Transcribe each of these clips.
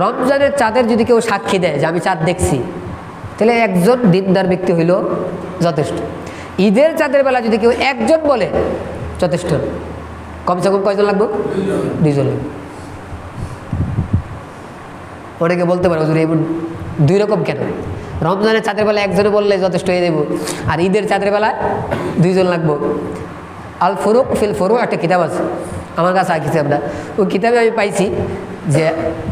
রমজানের চাঁদের যদি কেউ সাক্ষী দেয় যে আমি চাঁদ দেখছি, তাহলে একজন দিনদার ব্যক্তি হইল যথেষ্ট। ঈদের চাঁদের বেলা যদি কেউ একজন বলে যথেষ্ট, কমসে কম কয়জন লাগবে? 2 জন লাগবে। অনেকে বলতে পারে হুজুর এমন 2 রকম কেন? রমজানের চাঁদের বেলা একজনে বললে যথেষ্ট হয়ে দেব, আর ঈদের চাঁদের বেলায় 2 জন লাগবো। আল ফুরুক ফিল ফুরু একটা কিতাব আছে আমার কাছে, আঁকিছি আমরা, ওই কিতাবে আমি পাইছি যে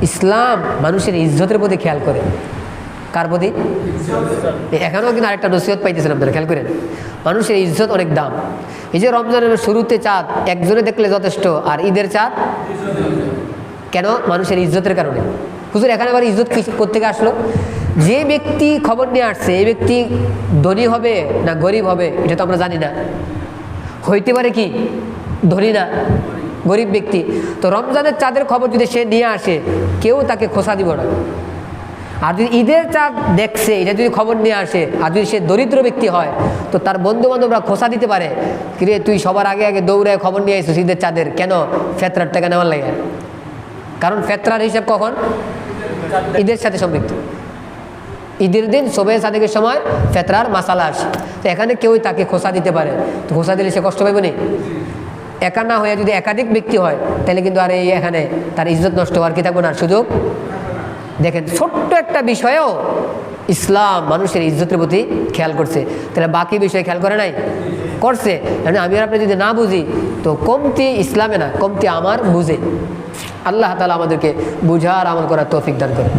ইসলাম মানুষের ইজ্জতের প্রতি খেয়াল করে। কার প্রতি? এখানেও কিন্তু আরেকটা নসিহত পাইতেছেন আপনারা, খেয়াল করেন। মানুষের ইজ্জত অনেক দাম। এই যে রমজানের শুরুতে চাঁদ একজনে দেখলে যথেষ্ট, আর ঈদের চাঁদ কেন? মানুষের ইজ্জতের কারণে। হুজুর এখানে আবার ইজ্জত কোত্থেকে আসলো? যে ব্যক্তি খবর নিয়ে আসছে এই ব্যক্তি ধনী হবে না গরিব হবে এটা তো আমরা জানি না। হইতে পারে কি ধনী না গরিব ব্যক্তি, তো রমজানের চাঁদের খবর যদি সে নিয়ে আসে কেউ তাকে খোসা দিব না। আর যদি ঈদের চাঁদ দেখছে এটা যদি খবর নিয়ে আসে, আর যদি সে দরিদ্র ব্যক্তি হয় তো তার বন্ধু বান্ধবরা খোসা দিতে পারে, কিরে তুই সবার আগে আগে দৌড়ায় খবর নিয়ে আসছিস ঈদের চাঁদের, কেন? ফেতরার টাকা নেওয়ার লাগে। কারণ ফেতরার হিসাব কখন? ঈদের সাথে সম্পৃক্ত। ঈদের দিন শোবে সাদেকের সময় ফেতরার মাসালা আসে, তো এখানে কেউই তাকে খোসা দিতে পারে, তো খোসা দিলে সে কষ্ট পাইব না। একা না হয়ে যদি একাধিক ব্যক্তি হয় তাহলে কিন্তু আর এই এখানে তার ইজ্জত নষ্ট হওয়ার কি থাকবে না সুযোগ। দেখেন ছোট্ট একটা বিষয়েও ইসলাম মানুষের ইজ্জতের প্রতি খেয়াল করছে, তাহলে বাকি বিষয়ে খেয়াল করে নাই? করছে। মানে আমি আর আপনি যদি না বুঝি তো কমতি ইসলামে না, কমতি আমার বুঝে। আল্লাহ তাআলা আমাদেরকে বুঝার আমল করার তৌফিক দান করে।